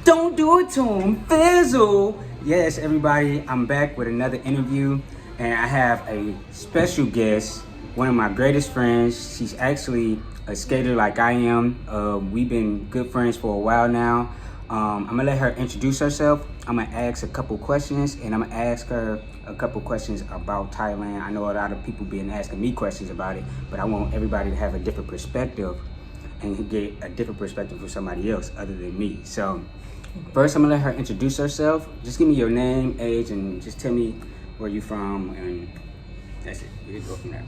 Don't do it to him, Fizzle. Yes, everybody, I'm back with another interview, and I have a special guest, one of my greatest friends. She's actually a skater like I am. We've been good friends for a while now. I'm gonna let her introduce herself. I'm gonna ask a couple questions, and I'm gonna ask her a couple questions about Thailand. I know a lot of people been asking me questions about it, but I want everybody to have a different perspective and get a different perspective from somebody else other than me. So first, I'm gonna let her introduce herself. Just give me your name, age, and just tell me where you're from, and that's it. We can go from there.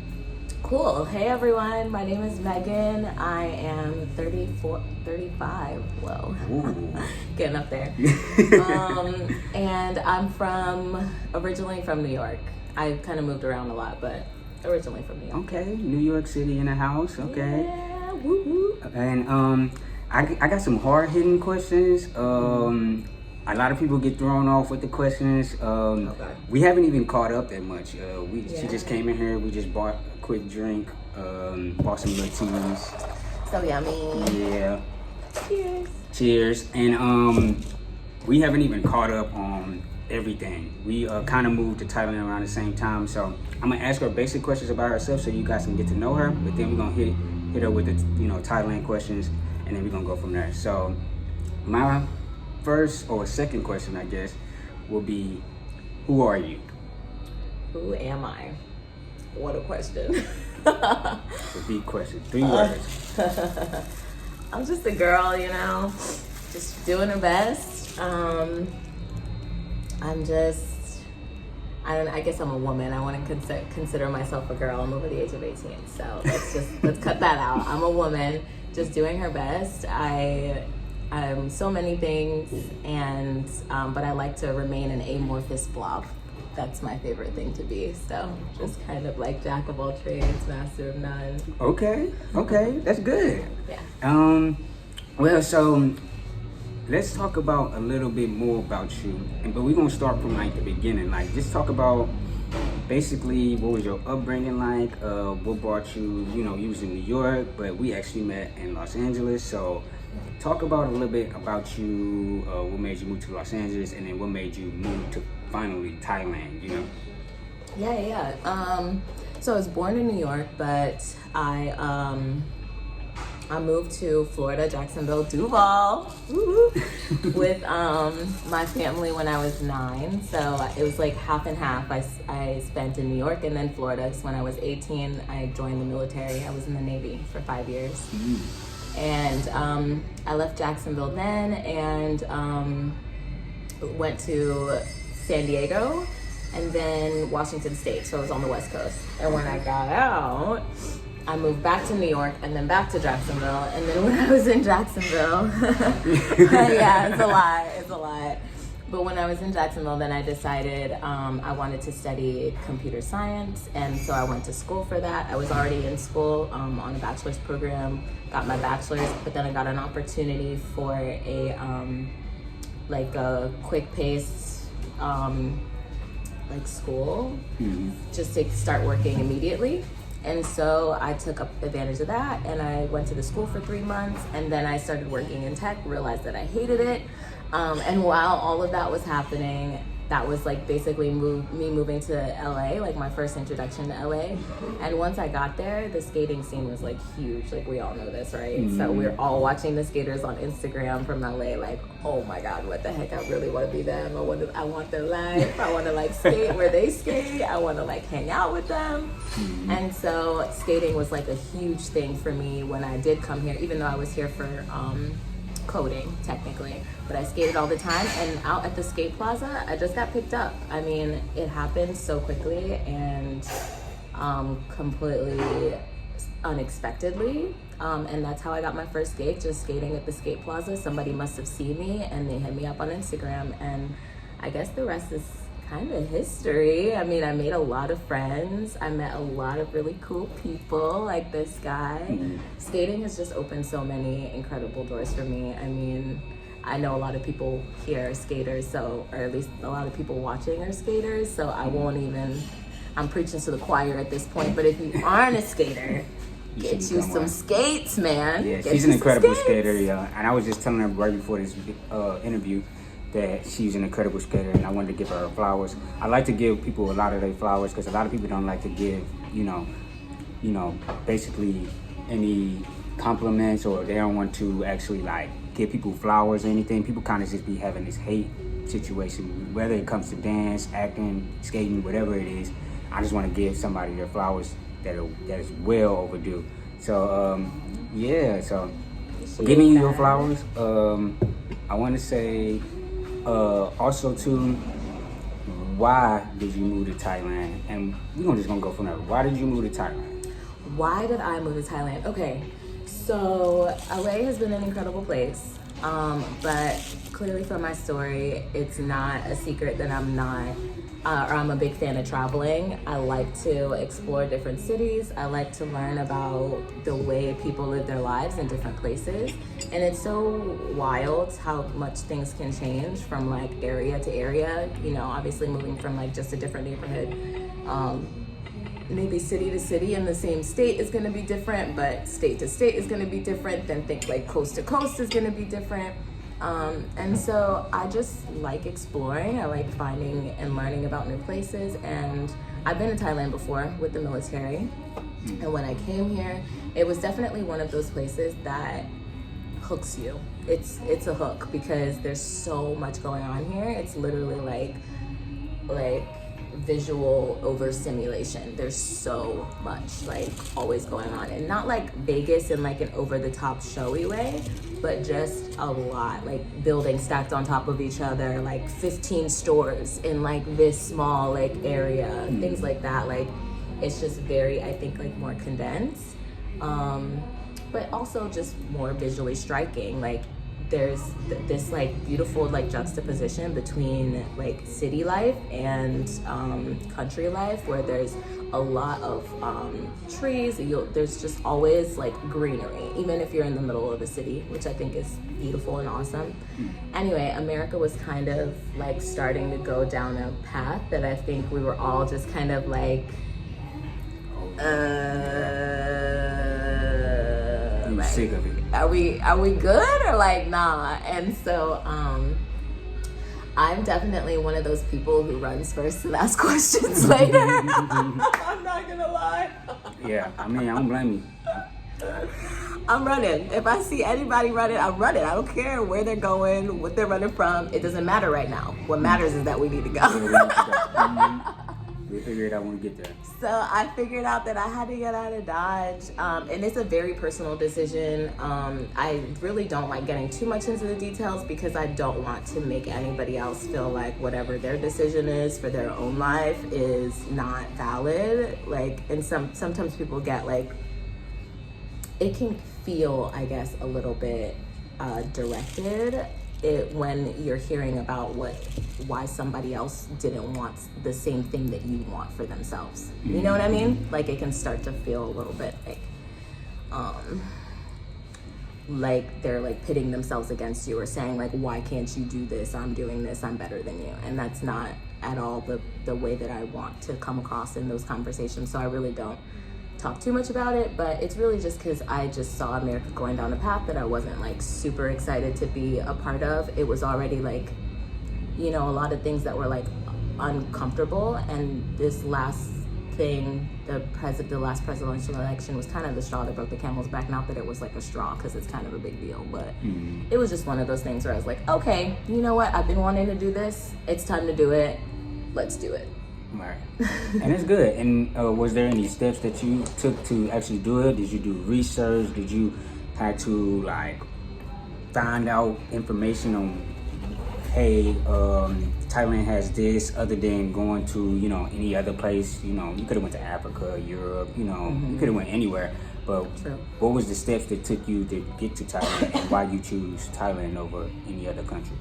Cool. Hey everyone, my name is Megan. I am 35. Whoa. Getting up there. And I'm originally from New York. I kind of moved around a lot, but originally from New York. Okay, New York City in the house. Okay. Yeah, woo woo. And I got some hard-hitting questions. A lot of people get thrown off with the questions. Okay. We haven't even caught up that much. She Yeah. just came in here. We just bought a quick drink. Bought some little teas. So yummy. Yeah. Cheers. Cheers. And we haven't even caught up on everything. We kind of moved to Thailand around the same time. So I'm gonna ask her basic questions about herself so you guys can get to know her. But then we're gonna hit her with the Thailand questions, and then we're gonna go from there. So my first or second question, I guess, will be, who are you? Who am I? What a question. It's a big question. 3 words. I'm just a girl, just doing her best. I guess I'm a woman. I want to consider myself a girl. I'm over the age of 18, so let's cut that out. I'm a woman just doing her best. I'm so many things, and but I like to remain an amorphous blob. That's my favorite thing to be. So just kind of like jack of all trades, master of none. Okay, that's good. Yeah. Well, so let's talk about a little bit more about you, but we're gonna start from like the beginning. Like, just talk about basically what was your upbringing like. What brought you? You was in New York, but we actually met in Los Angeles. So talk about a little bit about you. What made you move to Los Angeles, and then what made you move to finally Thailand? Yeah. So I was born in New York, but I moved to Florida, Jacksonville, Duval, with my family when I was 9. So it was like half and half. I spent in New York and then Florida. So when I was 18, I joined the military. I was in the Navy for 5 years. And I left Jacksonville then and went to San Diego and then Washington State. So I was on the West Coast. And when I got out, I moved back to New York and then back to Jacksonville. And then when I was in Jacksonville, yeah, it's a lot. But when I was in Jacksonville, then I decided I wanted to study computer science. And so I went to school for that. I was already in school on a bachelor's program, got my bachelor's, but then I got an opportunity for a quick paced school, just to start working immediately. And so I took advantage of that and I went to the school for 3 months, and then I started working in tech, realized that I hated it. And while all of that was happening, that was like basically me moving to LA, like my first introduction to LA. And once I got there, the skating scene was like huge. Like, we all know this, right? So we're all watching the skaters on Instagram from LA, like, oh my God, what the heck? I really want to be them. I want their life. I want to like skate where they skate. I want to like hang out with them. And so skating was like a huge thing for me when I did come here, even though I was here for coding technically, but I skated all the time. And out at the skate plaza, I just got picked up. I mean, it happened so quickly and completely unexpectedly, and that's how I got my first gig, just skating at the skate plaza. Somebody must have seen me and they hit me up on Instagram, and I guess the rest is kind of history. I mean, I made a lot of friends. I met a lot of really cool people like this guy. Skating has just opened so many incredible doors for me. I mean, I know a lot of people here are skaters, or at least a lot of people watching are skaters, so I'm preaching to the choir at this point, but if you aren't a skater, Get you some skates, man. Yeah, Get she's you an incredible some skater. Yeah, and I was just telling her right before this interview that she's an incredible skater, and I wanted to give her flowers. I like to give people a lot of their flowers because a lot of people don't like to give, basically any compliments, or they don't want to actually like give people flowers or anything. People kind of just be having this hate situation, whether it comes to dance, acting, skating, whatever it is. I just want to give somebody their flowers that is well overdue. So so giving you your flowers. I want to say also too, why did you move to Thailand? And we're just gonna go from there. Why did you move to Thailand? Why did I move to Thailand? Okay, so LA has been an incredible place, but clearly from my story, it's not a secret that I'm a big fan of traveling. I like to explore different cities. I like to learn about the way people live their lives in different places. And it's so wild how much things can change from like area to area. Obviously moving from like just a different neighborhood, maybe city to city in the same state is going to be different, but state to state is going to be different. Then think like coast to coast is going to be different. And so I just like exploring. I like finding and learning about new places. And I've been to Thailand before with the military. And when I came here, it was definitely one of those places that hooks you. It's a hook because there's so much going on here. It's literally like visual overstimulation. There's so much like always going on, and not like Vegas in like an over the top showy way, but just a lot, like buildings stacked on top of each other, like 15 stores in like this small like area, things like that. Like it's just very, I think, like more condensed, but also just more visually striking. Like there's this like beautiful like juxtaposition between like city life and country life, where there's a lot of trees. There's just always like greenery, even if you're in the middle of a city, which I think is beautiful and awesome. Anyway, America was kind of like starting to go down a path that I think we were all just kind of like, I'm sick of it. Are we good or like nah? And so I'm definitely one of those people who runs first and asks questions later. I'm not gonna lie. Yeah, I mean, I don't blame you. I'm running. If I see anybody running, I'm running. I don't care where they're going, what they're running from. It doesn't matter right now. What matters is that we need to go. We figured out when we get there. So I figured out that I had to get out of Dodge, and it's a very personal decision. I really don't like getting too much into the details because I don't want to make anybody else feel like whatever their decision is for their own life is not valid. Like, and sometimes people get like, it can feel, I guess, a little bit directed when you're hearing about why somebody else didn't want the same thing that you want for themselves. You know what I mean? Like it can start to feel a little bit like they're like pitting themselves against you or saying like, why can't you do this? I'm doing this, I'm better than you. And that's not at all the way that I want to come across in those conversations. So I really don't talk too much about it, but it's really just because I just saw America going down a path that I wasn't like super excited to be a part of. It was already like, a lot of things that were like uncomfortable, and this last thing, the last presidential election was kind of the straw that broke the camel's back. Not that it was like a straw, because it's kind of a big deal, but it was just one of those things where I was like, okay, you know what? I've been wanting to do this. It's time to do it. Let's do it. Right. And it's good. And was there any steps that you took to actually do it? Did you do research? Did you have to like find out information on, hey, Thailand has this, other than going to, any other place? You could have went to Africa, Europe, you could have went anywhere. But what was the steps that took you to get to Thailand, and why you choose Thailand over any other country?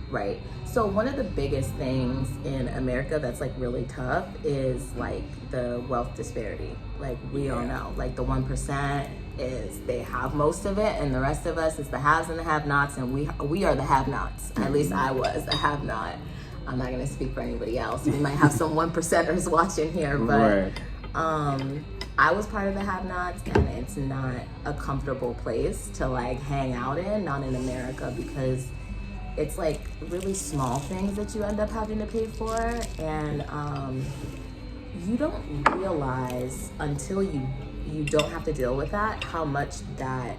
Right. So one of the biggest things in America that's like really tough is like the wealth disparity. Like we all know, like the 1% is they have most of it, and the rest of us is the haves and the have-nots, and we are the have-nots. At least I was a have-not. I'm not gonna speak for anybody else. We might have some 1%ers watching here, but I was part of the have-nots, and it's not a comfortable place to like hang out in, not in America, because it's like really small things that you end up having to pay for, and you don't realize until you don't have to deal with that, how much that,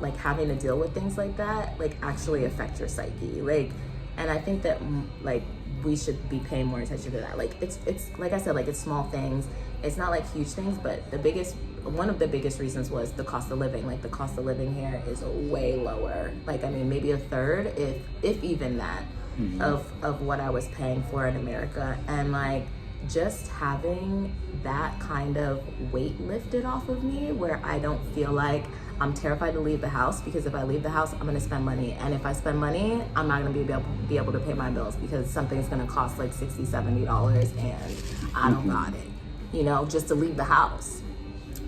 like, having to deal with things like that, like, actually affect your psyche. Like, and I think that, like, we should be paying more attention to that. Like, it's like I said, like, it's small things. It's not like huge things, but one of the biggest reasons was the cost of living. Like, the cost of living here is way lower. Like, I mean, maybe a third, if even that, of what I was paying for in America. And like, just having that kind of weight lifted off of me, where I don't feel like I'm terrified to leave the house, because if I leave the house, I'm gonna spend money. And if I spend money, I'm not gonna be able to pay my bills, because something's gonna cost like $60, $70, and I don't got it. You know, just to leave the house,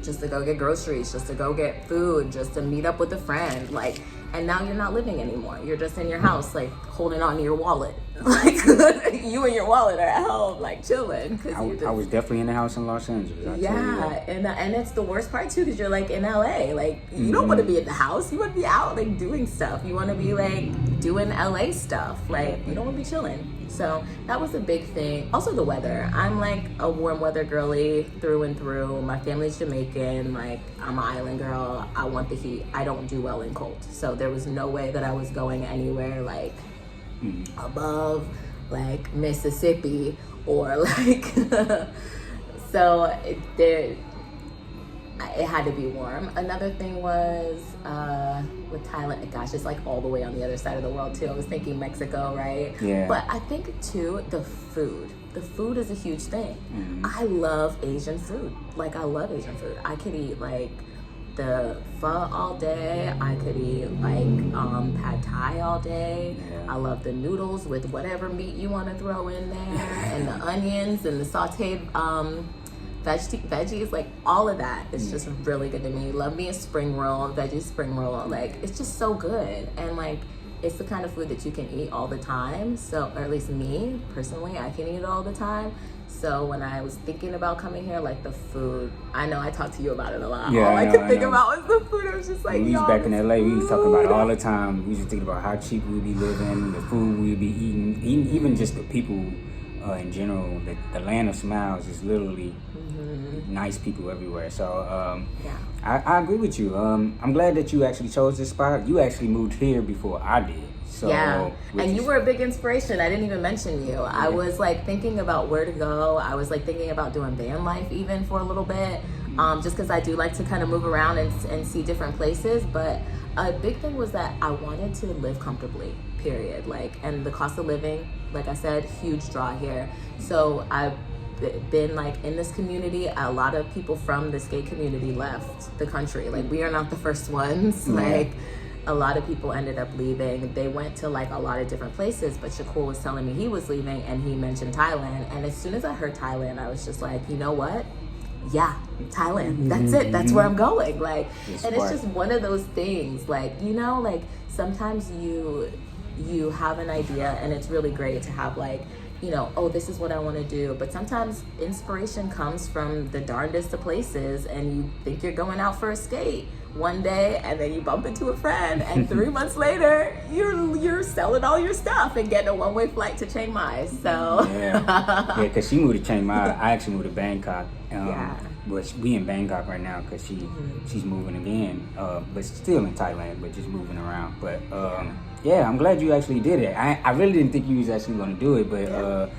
just to go get groceries, just to go get food, just to meet up with a friend. Like, and now you're not living anymore. You're just in your house, like, holding on to your wallet. Like, you and your wallet are at home, like, chilling. I was definitely in the house in Los Angeles. And it's the worst part, too, because you're, like, in LA. Like, you don't want to be in the house. You want to be out, like, doing stuff. You want to be, like, doing LA stuff. Like, you don't want to be chilling. So that was a big thing. Also, the weather. I'm, like, a warm weather girly through and through. My family's Jamaican. Like, I'm an island girl. I want the heat. I don't do well in cold. So there was no way that I was going anywhere, like, above, like, Mississippi, or like so it had to be warm. Another thing was with Thailand, gosh, it's like all the way on the other side of the world too. I was thinking Mexico, right? Yeah. But I think too, the food is a huge thing. I love Asian food. Like, I love Asian food. I could eat like the pho all day. I could eat like pad thai all day. I love the noodles with whatever meat you want to throw in there, and the onions and the sauteed veggies, like, all of that is just really good to me. Love me a spring roll, veggie spring roll. Like, it's just so good. And like, it's the kind of food that you can eat all the time. So, or at least me personally, I can eat it all the time. So when I was thinking about coming here, like, the food, I know I talked to you about it a lot. Yeah, all I could think about was the food. I was just like, when we was back in LA, we was talking about it all the time. We was just thinking about how cheap we'd be living, the food we'd be eating, even just the people in general. The land of smiles is literally nice people everywhere. So I agree with you. I'm glad that you actually chose this spot. You actually moved here before I did. So, and you were a big inspiration. I didn't even mention you. I was like thinking about where to go. I was like thinking about doing van life even for a little bit, just because I do like to kind of move around and see different places. But a big thing was that I wanted to live comfortably, period. Like, and the cost of living, like I said, huge draw here. So I've been like in this community. A lot of people from this gay community left the country. Like, we are not the first ones. Like, a lot of people ended up leaving. They went to like a lot of different places, but Shakoul was telling me he was leaving, and he mentioned Thailand. And as soon as I heard Thailand, I was just like, you know what? Yeah, Thailand. That's it. That's where I'm going. Like, and it's just one of those things. Like, you know, like, sometimes you have an idea, and it's really great to have, like, you know, oh, this is what I want to do. But sometimes inspiration comes from the darndest of places, and you think you're going out for a skate one day, and then you bump into a friend, and 3 months later you're selling all your stuff and getting a one-way flight to Chiang Mai. So because she moved to Chiang Mai. I actually moved to Bangkok. But we in Bangkok right now because she's moving again, but still in Thailand, but just moving around. But I'm glad you actually did it. I really didn't think you was actually going to do it, but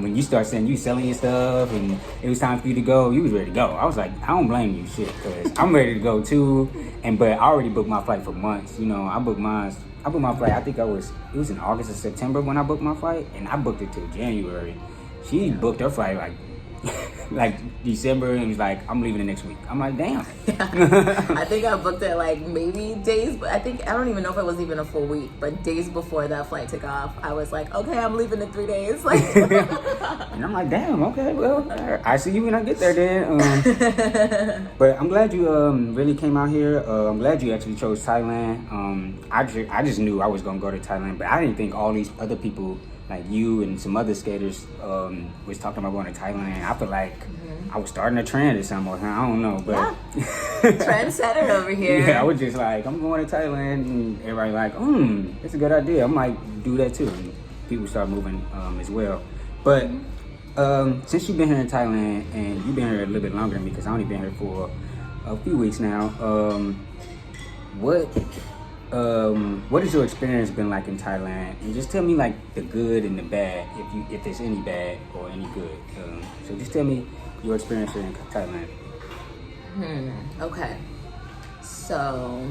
when you start saying you selling your stuff and it was time for you to go, you was ready to go. I was like, I don't blame you, shit, because I'm ready to go too. But I already booked my flight for months. You know, I booked my flight. I think it was in August or September when I booked my flight, and I booked it till January. She booked her flight like December, and was like, I'm leaving the next week. I'm like, damn. I think I booked it like maybe days, but I don't even know if it was even a full week, but days before that flight took off, I was like, okay, I'm leaving in 3 days. Like, and I'm like, damn, okay, well, I see you when I get there then. But I'm glad you really came out here. I'm glad you actually chose Thailand. I just knew I was gonna go to Thailand, but I didn't think all these other people like you and some other skaters was talking about going to Thailand. I feel like I was starting a trend or something. I don't know, but trendsetter over here. Yeah, I was just like, I'm going to Thailand, and everybody like, it's a good idea. I might do that too. And people start moving as well. But since you've been here in Thailand, and you've been here a little bit longer than me, because I only been here for a few weeks now. What has your experience been like in Thailand? And just tell me like the good and the bad, if there's any bad or any good. So just tell me your experience here in Thailand. Okay. So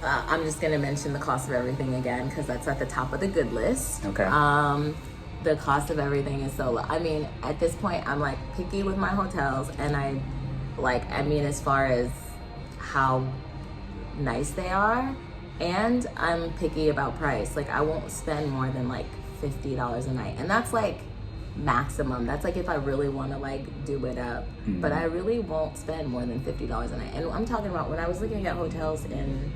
I'm just gonna mention the cost of everything again because that's at the top of the good list. Okay. The cost of everything is so low. I mean, at this point, I'm like picky with my hotels, and as far as how nice they are, and I'm picky about price. Like, I won't spend more than like $50 a night, and that's like maximum. That's like if I really want to like do it up, but I really won't spend more than $50 a night. And I'm talking about when I was looking at hotels in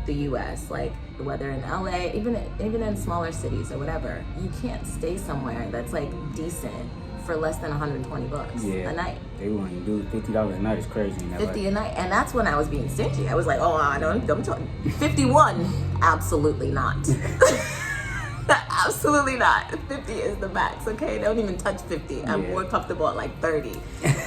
the US, like whether in LA, even in smaller cities or whatever, you can't stay somewhere that's like decent for less than $120 a night. They want to do $50 a night is crazy. $50 a night, and that's when I was being stingy. I was like, I don't 51, absolutely not. Absolutely not. 50 is the max, okay? Don't even touch 50. I'm more comfortable at like 30.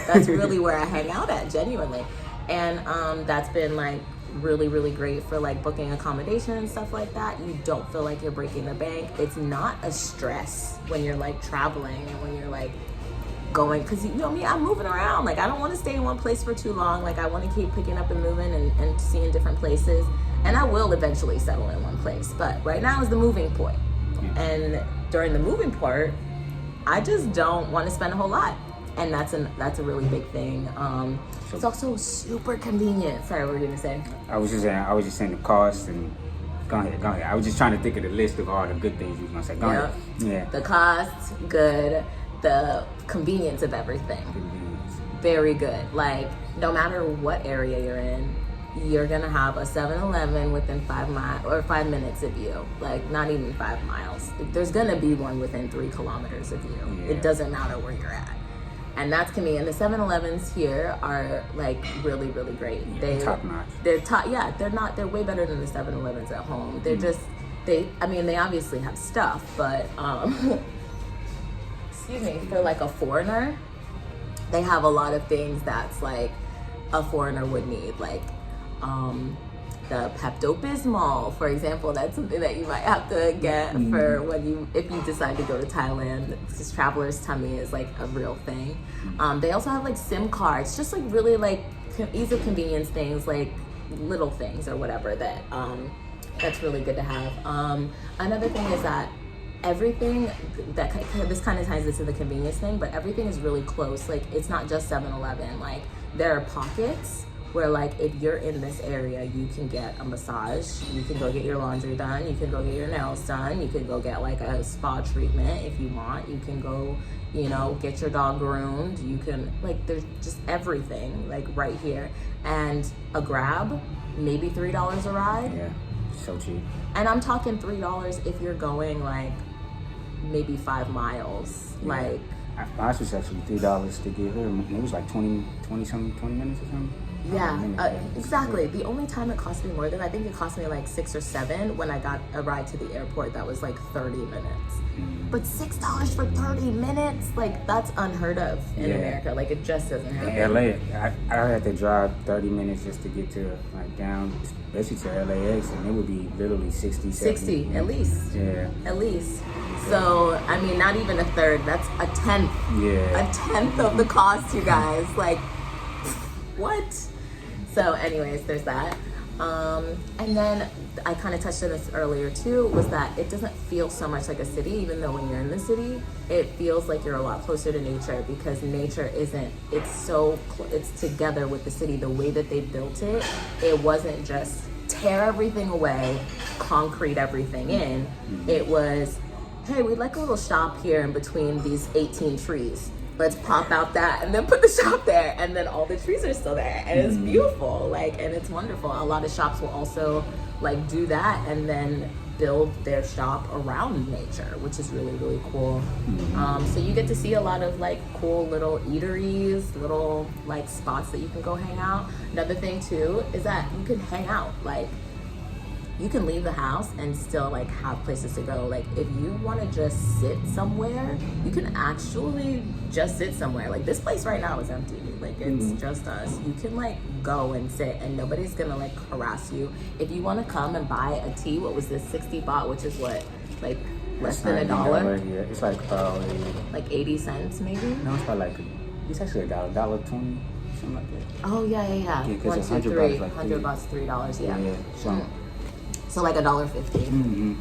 That's really where I hang out at, genuinely. And that's been like really, really great for like booking accommodation and stuff like that. You don't feel like you're breaking the bank. It's not a stress when you're like traveling and when you're like going, because you know me, I'm moving around. Like, I don't want to stay in one place for too long. Like, I want to keep picking up and moving and seeing different places. And I will eventually settle in one place. But right now is the moving point. And during the moving part, I just don't want to spend a whole lot. And that's a really big thing. It's also super convenient. Sorry, what were you gonna say? I was just saying the cost and go ahead. I was just trying to think of the list of all the good things you were gonna say. Go ahead. Yeah. The cost, good. The convenience of everything, very good. Like, no matter what area you're in, you're gonna have a 7-Eleven within 5 minutes of you. Like, not even 5 miles. There's gonna be one within 3 kilometers of you. It doesn't matter where you're at. And that's convenient. And the 7-Elevens here are like really, really great. They're top notch. They're way better than the 7-Elevens at home. They're just, they obviously have stuff, but excuse me, for like a foreigner, they have a lot of things that's like a foreigner would need, like the Pepto-Bismol, for example. That's something that you might have to get for if you decide to go to Thailand. Because traveler's tummy is like a real thing. They also have like SIM cards, just like really like ease of convenience things, like little things or whatever that that's really good to have. Another thing is that everything this kind of ties into the convenience thing, but everything is really close. Like, it's not just 7-Eleven. Like, there are pockets where like if you're in this area, you can get a massage, you can go get your laundry done, you can go get your nails done, you can go get like a spa treatment if you want, you can go, get your dog groomed, you can, like, there's just everything like right here. And a Grab, maybe $3 a ride. Yeah, so cheap. And I'm talking $3 if you're going like maybe 5 miles. Like, ours was actually $3 to get here. It was like 20 minutes or something. Exactly. The only time it cost me more than, I think it cost me like 6 or 7 when I got a ride to the airport that was like 30 minutes. But $6 for 30 minutes, like, that's unheard of in America. Like, it just doesn't happen. In LA, I had to drive 30 minutes just to get to like down, basically to LAX, and it would be literally 60, 70, at least. Yeah. At least. So, I mean, not even a third, that's a tenth. Yeah. A tenth of the cost, you guys. Like, what? So anyways, there's that. And then I kind of touched on this earlier too, was that it doesn't feel so much like a city, even though when you're in the city, it feels like you're a lot closer to nature, because nature it's together with the city. The way that they built it, it wasn't just tear everything away, concrete everything in. It was, hey, we'd like a little shop here in between these 18 trees. Let's pop out that and then put the shop there, and then all the trees are still there, and it's beautiful, like, and it's wonderful. A lot of shops will also like do that and then build their shop around nature, which is really, really cool. So you get to see a lot of like cool little eateries, little like spots that you can go hang out. Another thing too is that you can hang out, like you can leave the house and still like have places to go. Like if you want to just sit somewhere, you can actually just sit somewhere. Like this place right now is empty. Like it's just us. You can like go and sit and nobody's gonna like harass you. If you want to come and buy a tea, what was this 60 baht, which is what, like less than $1? Yeah, it's like probably like 80 cents maybe. No, it's probably like it's actually $1, $1.20, something like that. Oh yeah. Yeah, because 1, 2, 3, like 100 baht's $3. Yeah. So, So like $1.50.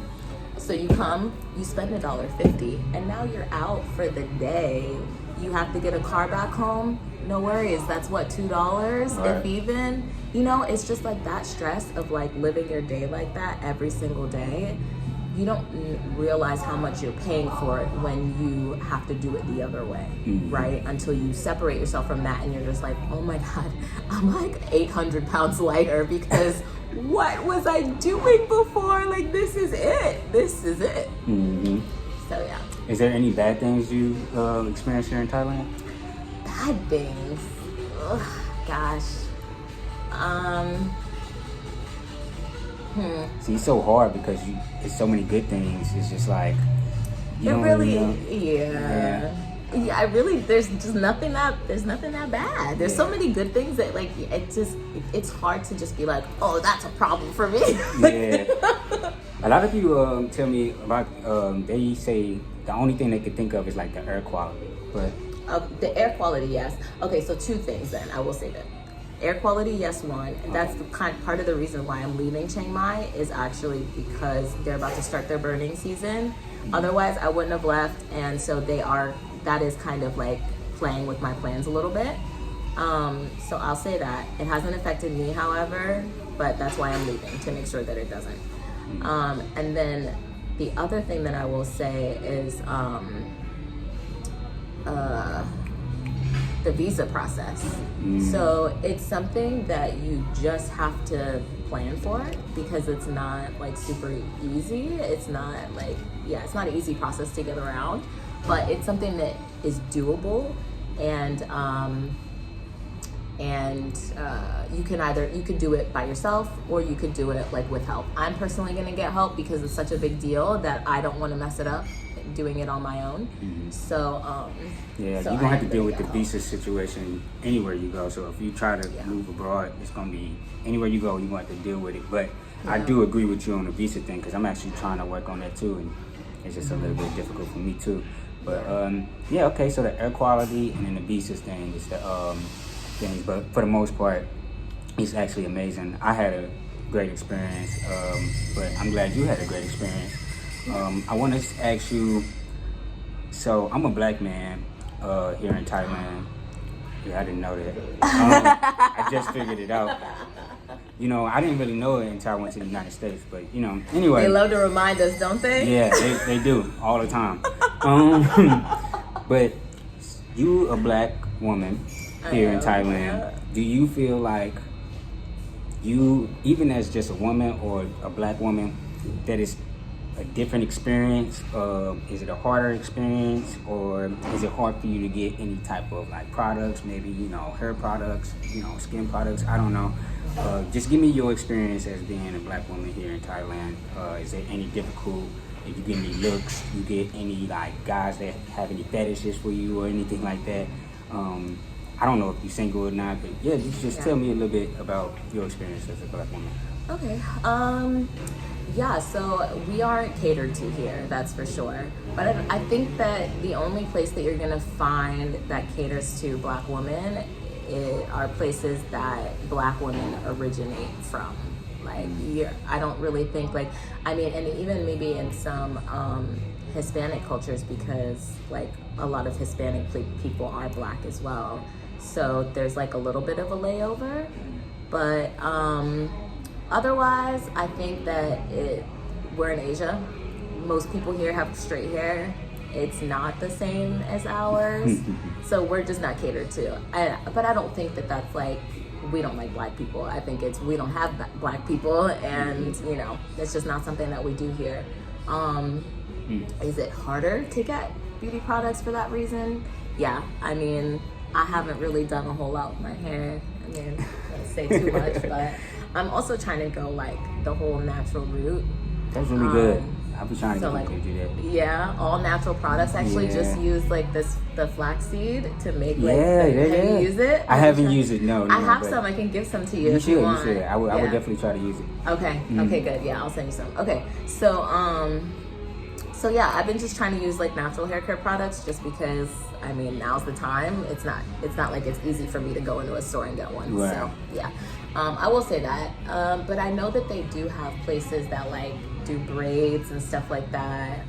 So you come, you spend $1.50, and now you're out for the day. You have to get a car back home. No worries. That's what, $2, right. if even. You know, it's just like that stress of like living your day like that every single day. You don't realize how much you're paying for it when you have to do it the other way, right? Until you separate yourself from that and you're just like, oh my God, I'm like 800 pounds lighter because what was I doing before? Like, this is it. This is it. So, yeah. Is there any bad things you experienced here in Thailand? Bad things? Ugh, gosh. See, it's so hard because it's so many good things. It's just like you don't really, know. Yeah, I really, there's nothing that bad. There's so many good things that like it's hard to just be like, oh, that's a problem for me. Yeah. A lot of people tell me about they say the only thing they could think of is like the air quality, but the air quality, yes. Okay, so two things then I will say that. Air quality, yes, one. That's the part of the reason why I'm leaving Chiang Mai is actually because they're about to start their burning season. Otherwise, I wouldn't have left, and so that is kind of like playing with my plans a little bit. So I'll say that. It hasn't affected me, however, but that's why I'm leaving, to make sure that it doesn't. And then the other thing that I will say is the visa process. So it's something that you just have to plan for because it's not like super easy. It's not like, it's not an easy process to get around, but it's something that is doable, and you could do it by yourself or you could do it like with help. I'm personally going to get help because it's such a big deal that I don't want to mess it up doing it on my own. So you're gonna have to deal with the visa situation anywhere you go. So if you try to move abroad, it's gonna be anywhere you go, you're gonna have to deal with it. But I do agree with you on the visa thing because I'm actually trying to work on that too, and it's just a little bit difficult for me too. But okay, so the air quality and then the visas thing is the things, but for the most part, it's actually amazing. I had a great experience, but I'm glad you had a great experience. I want to ask you, so I'm a black man here in Thailand. Yeah, I didn't know that. I just figured it out. You know, I didn't really know it until I went to the United States, but you know, anyway. They love to remind us, don't they? Yeah, they do all the time. But you a black woman here in Thailand. Do you feel like you, even as just a woman or a black woman, that is a different experience? Is it a harder experience, or is it hard for you to get any type of like products, maybe, you know, hair products, you know, skin products? I don't know. Just give me your experience as being a black woman here in Thailand. Is it any difficult? If you get any looks, you get any like guys that have any fetishes for you or anything like that? I don't know if you're single or not, but just tell me a little bit about your experience as a black woman. Okay. So we aren't catered to here, that's for sure. But I think that the only place that you're gonna find that caters to black women are places that black women originate from. Like, I don't really think and even maybe in some Hispanic cultures, because like a lot of Hispanic people are black as well. So there's like a little bit of a layover, but otherwise, I think that we're in Asia. Most people here have straight hair. It's not the same as ours, so we're just not catered to. But I don't think that that's like we don't like black people. I think it's we don't have black people, and you know, it's just not something that we do here. Is it harder to get beauty products for that reason? Yeah, I mean, I haven't really done a whole lot with my hair. I mean, I don't say too much, but I'm also trying to go like the whole natural route. That's really good. I'll be trying to get you to do that. Yeah, all natural products. Actually, just use like the flaxseed to make like. Have you used it? I haven't used it. No, I have some. I can give some to you. You if should. you want. You should. I would definitely try to use it. Okay. Okay. Good. Yeah, I'll send you some. Okay. So yeah, I've been just trying to use like natural hair care products just because I mean now's the time. It's not like it's easy for me to go into a store and get one. Right. So yeah, I will say that. But I know that they do have places that like do braids and stuff like that.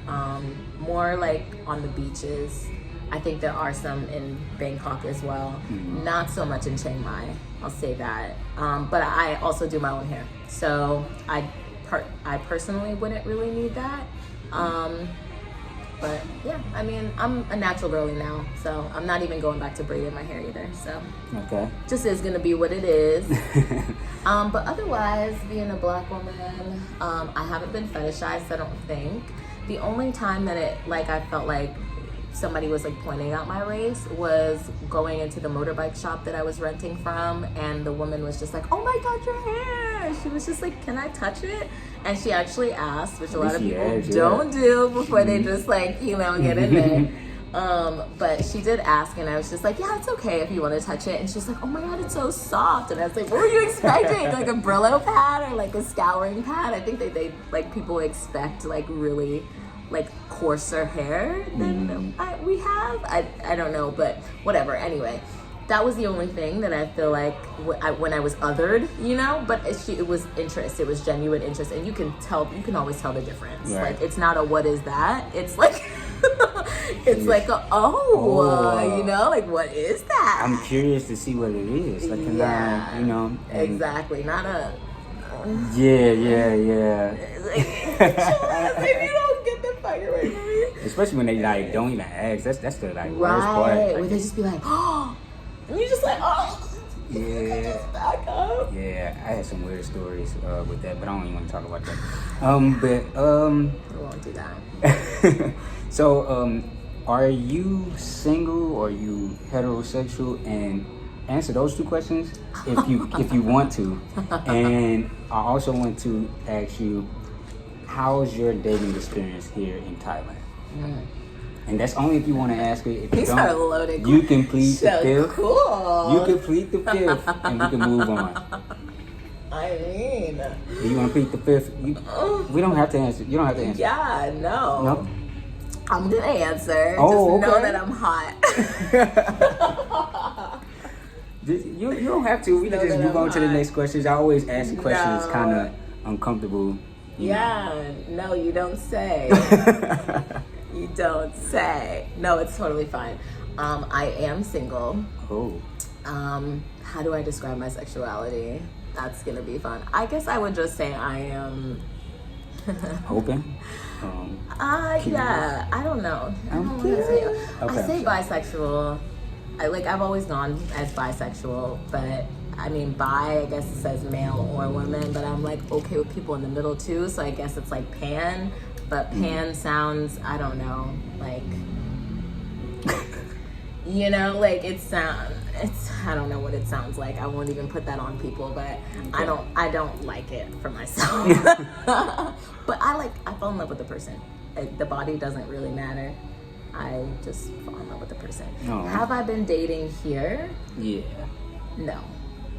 More like on the beaches. I think there are some in Bangkok as well. Not so much in Chiang Mai. I'll say that. But I also do my own hair, so I personally wouldn't really need that. But yeah, I mean, I'm a natural girly now, so I'm not even going back to braiding my hair either. So okay, just is gonna be what it is. But otherwise, being a black woman, I haven't been fetishized. I don't think. The only time that I felt like somebody was like pointing out my race was going into the motorbike shop that I was renting from, and the woman was just like, "Oh my God, your hair!" She was just like, "Can I touch it?" And she actually asked, which a lot of people don't do before they just like get in there. But she did ask, and I was just like, "Yeah, it's okay if you want to touch it." And she's like, "Oh my God, it's so soft." And I was like, "What were you expecting? Like a Brillo pad or like a scouring pad?" I think they like people expect like really like coarser hair than we have. I don't know, but whatever. Anyway, that was the only thing that I feel like when I was othered, but it was interest. It was genuine interest, and you can always tell the difference. Right. Like it's not a what is that? It's like it's like a like what is that? I'm curious to see what it is. Like, exactly. Not a. Yeah. If you don't get the fuck away from me. Especially when they like don't even ask. That's the like worst part. Right. Where they just be like, oh, and you just like, oh. Yeah. Back up. Yeah. I had some weird stories with that, but I don't even want to talk about that. We won't do that. So, are you single or are you heterosexual? And answer those two questions if you want to. And I also want to ask you, how's your dating experience here in Thailand? And that's only if you want to ask it. If you These don't, are loaded. you can plead the fifth. Cool. You can plead the fifth, and we can move on. I mean, Do you want to plead the fifth? We don't have to answer. You don't have to answer. Yeah, no. No. I'm gonna answer. Oh, just know okay. that I'm hot. You don't have to. We can just move on to the next questions. I always ask questions kind of uncomfortable. Yeah, no, you don't say. You don't say. No, it's totally fine. I am single. Oh. How do I describe my sexuality? That's gonna be fun. I guess I would just say I am Open? Yeah, I don't know. I say bisexual. I've always gone as bisexual, but I mean, bi, I guess it says male or woman, but I'm like okay with people in the middle too, so I guess it's like pan, but pan sounds, I don't know, like, like I don't know what it sounds like. I won't even put that on people, but I don't like it for myself. But I fall in love with the person. The body doesn't really matter. I just fall in love with the person. Oh. Have I been dating here? Yeah. No.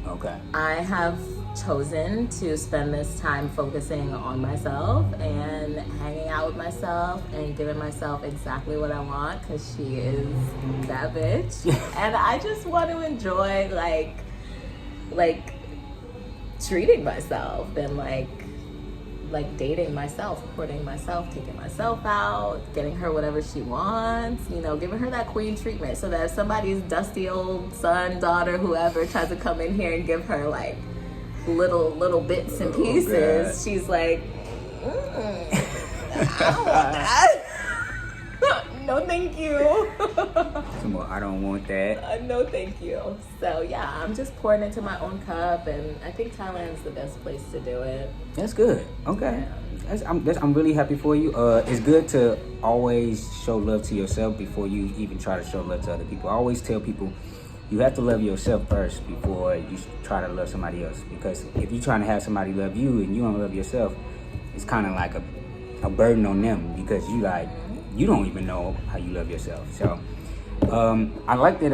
Okay. I have chosen to spend this time focusing on myself and hanging out with myself and giving myself exactly what I want, because she is that bitch. And I just want to enjoy like treating myself and like dating myself, courting myself, taking myself out, getting her whatever she wants, giving her that queen treatment, so that if somebody's dusty old son, daughter, whoever tries to come in here and give her like little bits and pieces, she's like, I don't want that. No, thank you. Some more, I don't want that. No, thank you. So yeah, I'm just pouring into my own cup, and I think Thailand's the best place to do it. That's good. Okay. Yeah. I'm really happy for you. It's good to always show love to yourself before you even try to show love to other people. I always tell people you have to love yourself first before you try to love somebody else. Because if you're trying to have somebody love you and you don't love yourself, it's kind of like a burden on them, because you don't even know how you love yourself. So I like that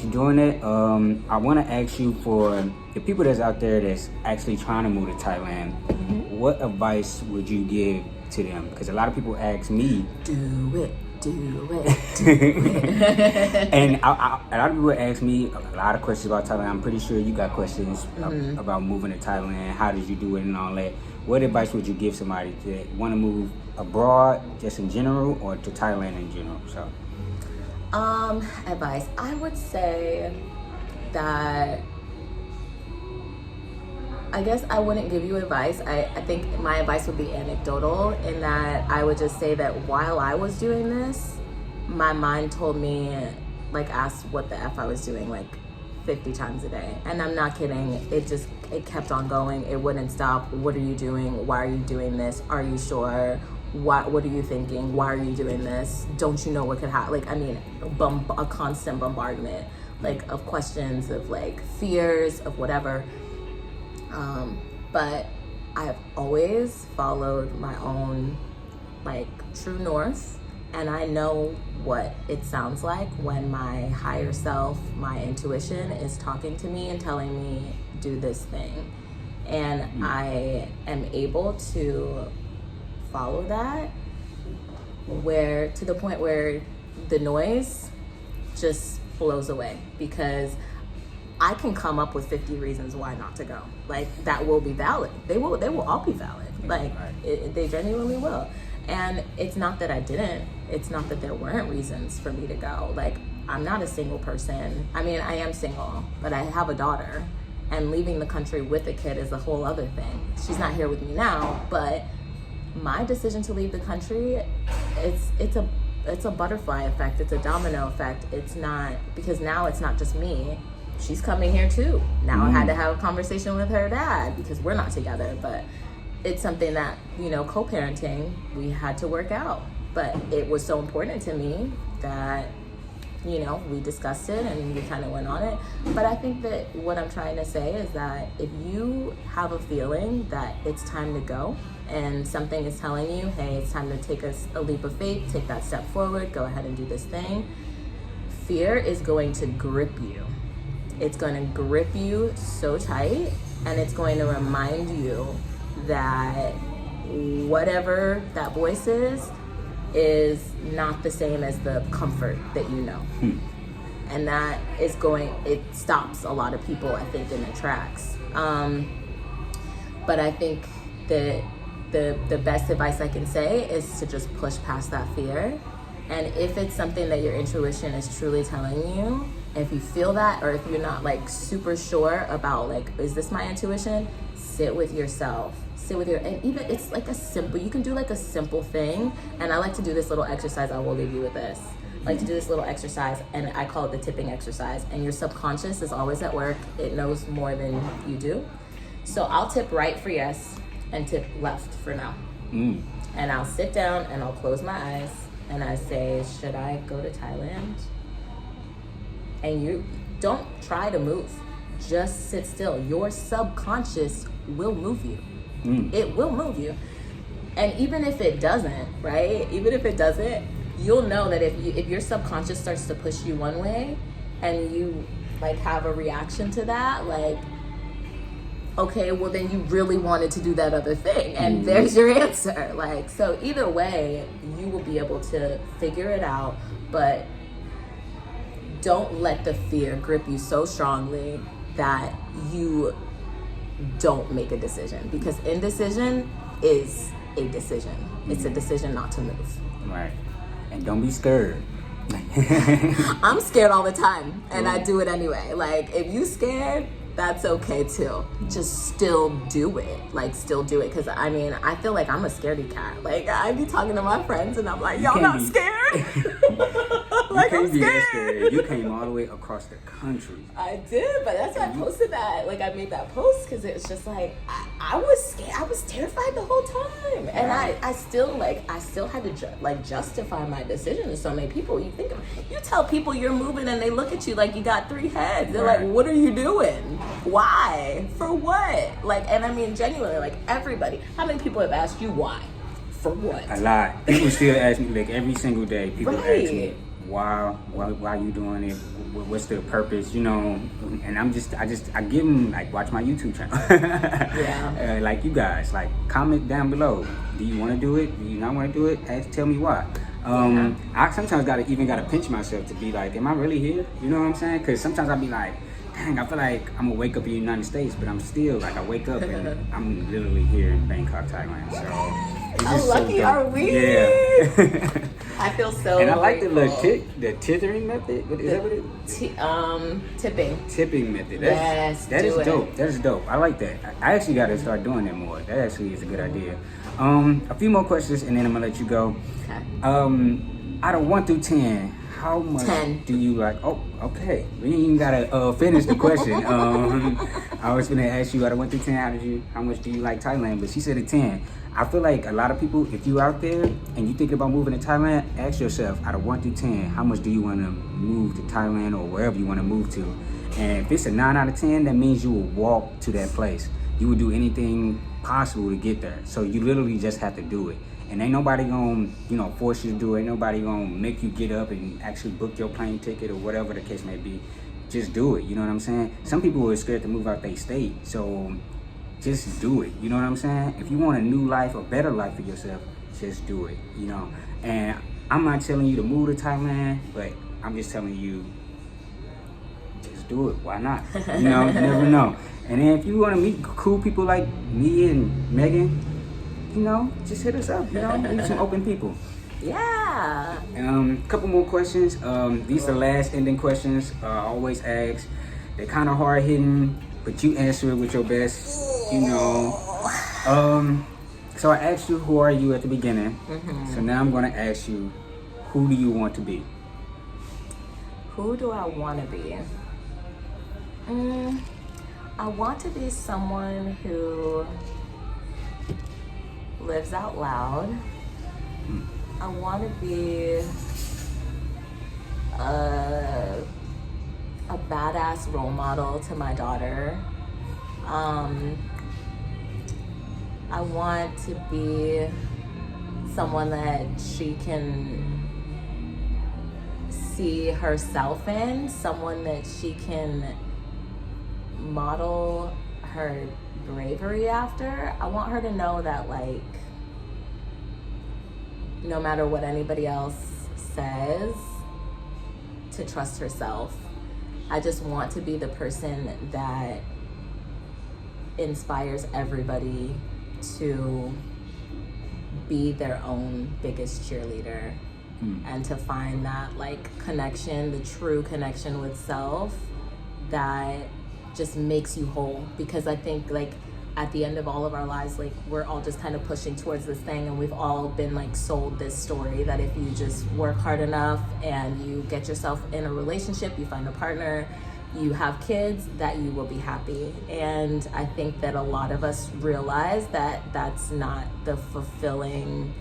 you're doing it. I want to ask you, for the people that's out there that's actually trying to move to Thailand, what advice would you give to them? Because a lot of people ask me, do it. And a lot of people ask me a lot of questions about Thailand. I'm pretty sure you got questions about moving to Thailand. How did you do it and all that? What advice would you give somebody that want to move abroad, just in general, or to Thailand in general? So, advice. I would say that, I guess I wouldn't give you advice. I think my advice would be anecdotal, in that I would just say that while I was doing this, my mind told me, like, asked what the F I was doing, like, 50 times a day. And I'm not kidding. It kept on going. It wouldn't stop. What are you doing? Why are you doing this? Are you sure? What are you thinking? Why are you doing this? Don't you know what could happen? Like, I mean, a constant bombardment, like, of questions, of, like, fears, of whatever. But I've always followed my own, like, true north, and I know what it sounds like when my higher self, my intuition, is talking to me and telling me, do this thing. And I am able to follow that, to the point where the noise just flows away, because I can come up with 50 reasons why not to go. Like, that will be valid. They will all be valid. Like, they genuinely will. And it's not that I didn't. It's not that there weren't reasons for me to go. Like, I'm not a single person. I mean, I am single, but I have a daughter. And leaving the country with a kid is a whole other thing. She's not here with me now, but my decision to leave the country, it's a butterfly effect. It's a domino effect. It's not, because now it's not just me. She's coming here too. Now I had to have a conversation with her dad, because we're not together, but it's something that, co-parenting, we had to work out. But it was so important to me that, we discussed it and we kind of went on it. But I think that what I'm trying to say is that if you have a feeling that it's time to go, and something is telling you, hey, it's time to take a leap of faith, take that step forward, go ahead and do this thing, fear is going to grip you. It's going to grip you so tight, and it's going to remind you that whatever that voice is not the same as the comfort that you know. And that is it stops a lot of people, I think, in their tracks. But I think that the best advice I can say is to just push past that fear. And if it's something that your intuition is truly telling you, if you feel that, or if you're not, like, super sure about, like, is this my intuition? Sit with yourself. And even, it's like you can do like a simple thing. And I like to do this little exercise. I will leave you with this. I like to do this little exercise, and I call it the tipping exercise. And your subconscious is always at work. It knows more than you do. So I'll tip right for yes and tip left for no. And I'll sit down and I'll close my eyes and I say, should I go to Thailand? And you don't try to move. Just sit still. Your subconscious will move you. It will move you. And even if it doesn't, right? Even if it doesn't, you'll know that if your subconscious starts to push you one way and you, like, have a reaction to that, like, okay, well, then you really wanted to do that other thing, and there's your answer. Like, so either way, you will be able to figure it out, but don't let the fear grip you so strongly that you don't make a decision, because indecision is a decision. It's a decision not to move. Right. And don't be scared. I'm scared all the time, and I do it anyway. Like, if you scared, that's okay too. Just still do it. Like, still do it. Because, I mean, I feel like I'm a scaredy cat. Like, I be talking to my friends, and I'm like, y'all not scared? Like, can't I'm be that scared. scared. You came all the way across the country. I did, but that's why I posted that. Like, I made that post because it's just like I was scared. I was terrified the whole time, and I still had to justify my decision to so many people. You tell people you're moving, and they look at you like you got 3 heads. They're like, "What are you doing? Why? For what?" Like, and I mean, genuinely, like everybody. How many people have asked you why? For what? A lot. People still ask me, like, every single day. People ask me, why you doing it? What's the purpose? You know, and I give them, like, watch my YouTube channel. Yeah. Like, you guys, like, comment down below. Do you want to do it? Do you not want to do it? Tell me why. I sometimes gotta pinch myself to be like, am I really here? You know what I'm saying? Because sometimes I'll be like, dang, I feel like I'm gonna wake up in the United States, but I'm still like, I wake up and I'm literally here in Bangkok, Thailand. So how lucky so are we? Yeah. I feel so. And I like the grateful. little the tithering method. Is that what it is? Tipping. Tipping method. Yes, that is do it. dope. That is dope. I like that. I actually got to start doing that more. That actually is a good idea. A few more questions, and then I'm gonna let you go. Okay. Out of 1 through 10, how much 10. do you like? Oh, okay. We ain't even gotta finish the question. I was gonna ask you out of 1 through 10, how much do you like Thailand? But she said a 10. I feel like a lot of people, if you out there and you thinking about moving to Thailand, ask yourself out of 1 through 10, how much do you want to move to Thailand or wherever you want to move to? And if it's a 9 out of 10, that means you will walk to that place. You will do anything possible to get there. So you literally just have to do it. And ain't nobody gonna, force you to do it. Ain't nobody gonna make you get up and actually book your plane ticket or whatever the case may be. Just do it. You know what I'm saying? Some people are scared to move out their state. So just do it. You know what I'm saying? If you want a new life, a better life for yourself, just do it. You know? And I'm not telling you to move to Thailand, but I'm just telling you, just do it. Why not? You know, you never know. And then if you want to meet cool people like me and Megan, just hit us up. We need some open people. Yeah. Couple more questions. These are the last ending questions. I always ask. They're kind of hard hitting, but you answer it with your best. So I asked you, who are you at the beginning? Mm-hmm. So now I'm going to ask you, who do you want to be? Who do I want to be? I want to be someone who lives out loud. I want to be a badass role model to my daughter. I want to be someone that she can see herself in, someone that she can model her bravery after. I want her to know that, like, no matter what anybody else says, to trust herself. I just want to be the person that inspires everybody to be their own biggest cheerleader and to find that, like, connection, the true connection with self that just makes you whole. Because I think, like, at the end of all of our lives, like, we're all just kind of pushing towards this thing, and we've all been, like, sold this story that if you just work hard enough and you get yourself in a relationship, you find a partner, you have kids, that you will be happy. And I think that a lot of us realize that that's not the fulfilling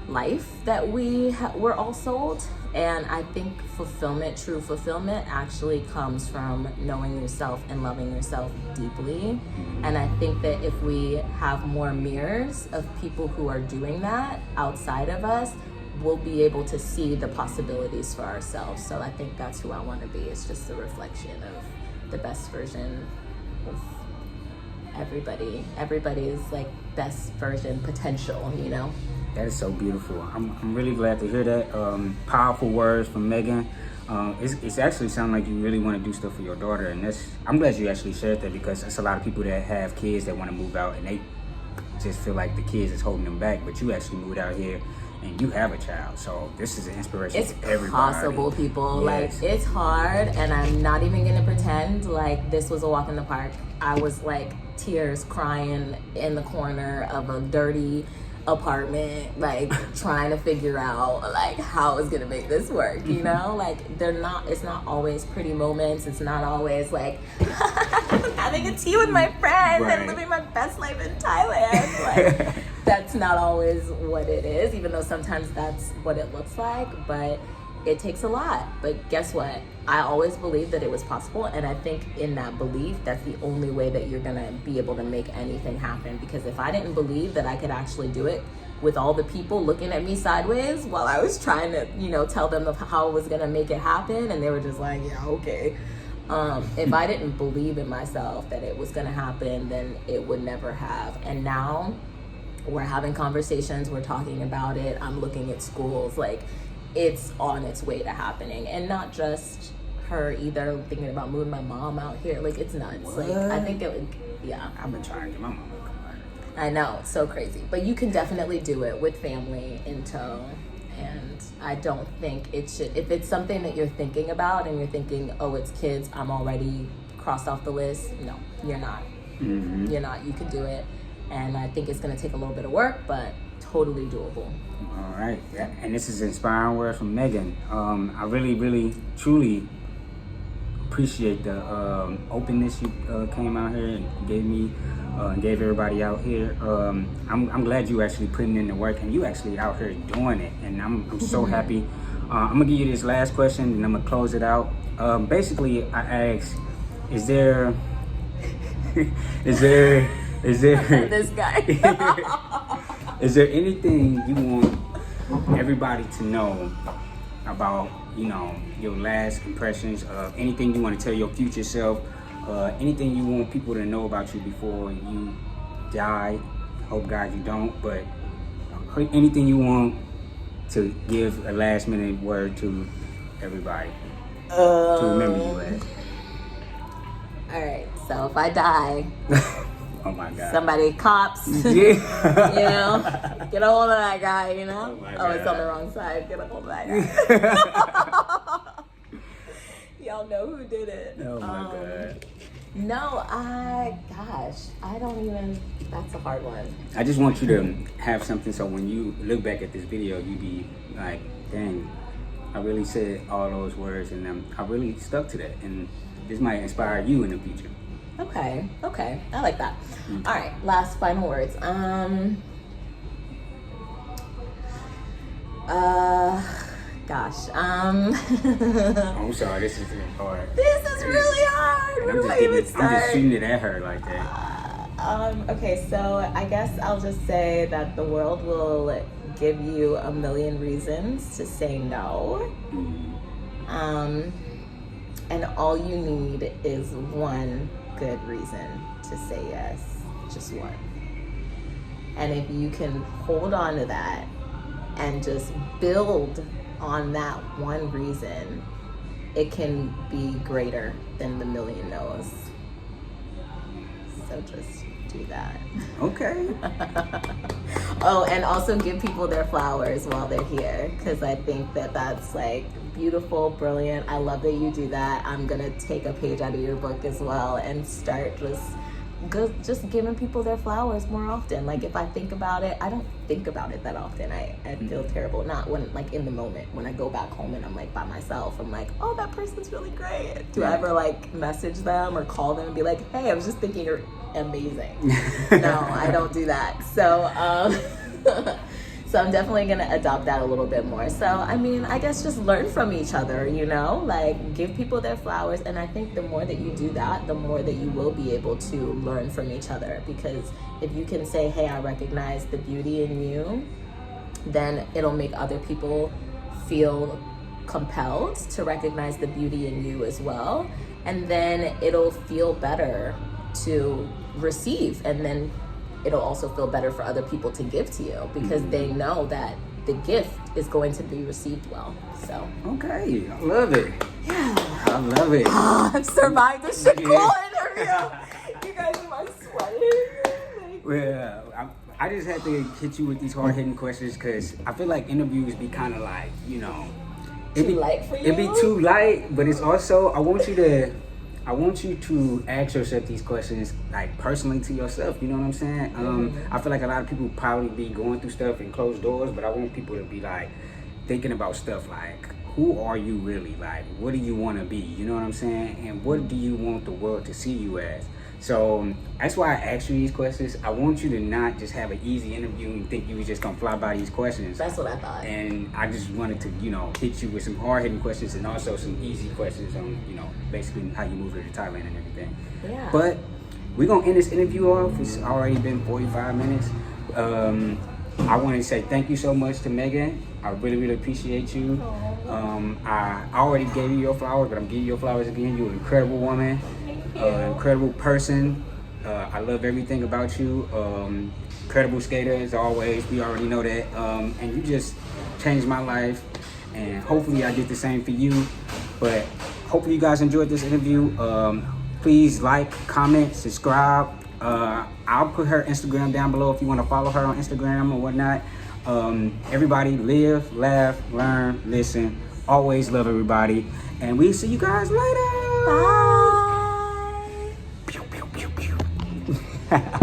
life that we're all sold. And I think true fulfillment actually comes from knowing yourself and loving yourself deeply. And I think that if we have more mirrors of people who are doing that outside of us, we'll be able to see the possibilities for ourselves. So I think that's who I want to be. It's just a reflection of the best version of everybody. Everybody's, like, best version potential, That is so beautiful. I'm really glad to hear that. Powerful words from Megan. It's actually sounding like you really want to do stuff for your daughter, and I'm glad you actually shared that, because there's a lot of people that have kids that want to move out and they just feel like the kids is holding them back, but you actually moved out here and you have a child, so this is an inspiration for everybody. It's possible, people. Yes. Like, it's hard, and I'm not even gonna pretend like this was a walk in the park. I was, like, tears crying in the corner of a dirty apartment, like trying to figure out like how it's gonna make this work, you know? Like it's not always pretty moments. It's not always like having a tea with my friends and living my best life in Thailand. Like that's not always what it is, even though sometimes that's what it looks like, but it takes a lot. But guess what? I always believed that it was possible, and I think in that belief, that's the only way that you're gonna be able to make anything happen. Because if I didn't believe that I could actually do it, with all the people looking at me sideways while I was trying to, you know, tell them of how I was gonna make it happen, and they were just like, yeah, okay. If I didn't believe in myself that it was gonna happen, then it would never have. And now we're having conversations, we're talking about it, I'm looking at schools, like it's on its way to happening. And not just her either, thinking about moving my mom out here, like it's nuts. What? Like I think it would, yeah. I've been trying to get my mom to come out. I know, it's so crazy. But you can definitely do it with family in tow. And I don't think it should, if it's something that you're thinking about and you're thinking, oh, it's kids, I'm already crossed off the list. No, you're not. Mm-hmm. You're not. You can do it. And I think it's going to take a little bit of work, but totally doable. All right. Yeah. And this is inspiring words from Megan. I really, really, truly appreciate the openness you came out here and gave me and gave everybody out here. I'm glad you actually putting in the work and you actually out here doing it. And I'm so happy. I'm gonna give you this last question and I'm gonna close it out. Basically, I asked, is there This guy. is there anything you want everybody to know about, you know, your last impressions, anything you want to tell your future self, anything you want people to know about you before you die? Hope God you don't, but anything you want to give a last minute word to everybody to remember you as. All right, so if I die, oh my God, somebody, cops, yeah. you know, get a hold of that guy, you know. Oh, it's on the wrong side. Get a hold of that guy. Y'all know who did it. Oh my God. No, I don't even, that's a hard one. I just want you to have something so when you look back at this video, you be like, dang, I really said all those words and I really stuck to that. And this might inspire you in the future. Okay, I like that. Mm-hmm. All right, last final words. Gosh. I'm sorry, this is hard. This is really hard. Where do I even start? I'm just shooting it at her like that. Okay, so I guess I'll just say that the world will give you a million reasons to say no. Mm-hmm. And all you need is one good reason to say yes. Just one. And if you can hold on to that and just build on that one reason, it can be greater than the million no's. So just do that. Okay. Oh, and also give people their flowers while they're here, because I think that that's like beautiful, brilliant. I love that you do that. I'm gonna take a page out of your book as well and start just giving people their flowers more often. Like if I think about it, I don't think about it that often. I feel terrible. Not when, like in the moment, when I go back home and I'm like by myself, I'm like, oh, that person's really great. Do I ever like message them or call them and be like, hey, I was just thinking you're amazing? No, I don't do that. So so I'm definitely gonna adopt that a little bit more. So I mean, I guess just learn from each other, you know, like give people their flowers. And I think the more that you do that, the more that you will be able to learn from each other. Because if you can say, hey, I recognize the beauty in you, then it'll make other people feel compelled to recognize the beauty in you as well. And then it'll feel better to receive, and then it'll also feel better for other people to give to you, because they know that the gift is going to be received well. So okay, I love it. Yeah, I love it. I've survived the Shakoul interview. You guys are sweating. Well, I just had to hit you with these hard-hitting questions because I feel like interviews be kind of like, you know, Too light for you? It'd be too light, but it's also, I want you to I want you to ask yourself these questions like personally to yourself. You know what I'm saying? I feel like a lot of people probably be going through stuff in closed doors, but I want people to be like thinking about stuff like, who are you really? Like, what do you want to be? You know what I'm saying? And what do you want the world to see you as? So that's why I asked you these questions. I want you to not just have an easy interview and think you was just gonna fly by these questions. That's what I thought. And I just wanted to, hit you with some hard-hitting questions and also some easy questions on, basically how you moved to Thailand and everything. Yeah. But we're gonna end this interview off. It's already been 45 minutes. I want to say thank you so much to Megan. I really, really appreciate you. I already gave you your flowers, but I'm giving you your flowers again. You're an incredible woman, incredible person. I love everything about you. Incredible skater as always. We already know that. And you just changed my life. And hopefully I did the same for you. But hopefully you guys enjoyed this interview. Please like, comment, subscribe. I'll put her Instagram down below if you want to follow her on Instagram or whatnot. Everybody live, laugh, learn, listen. Always love everybody. And we'll see you guys later. Bye. Pew, pew, pew, pew.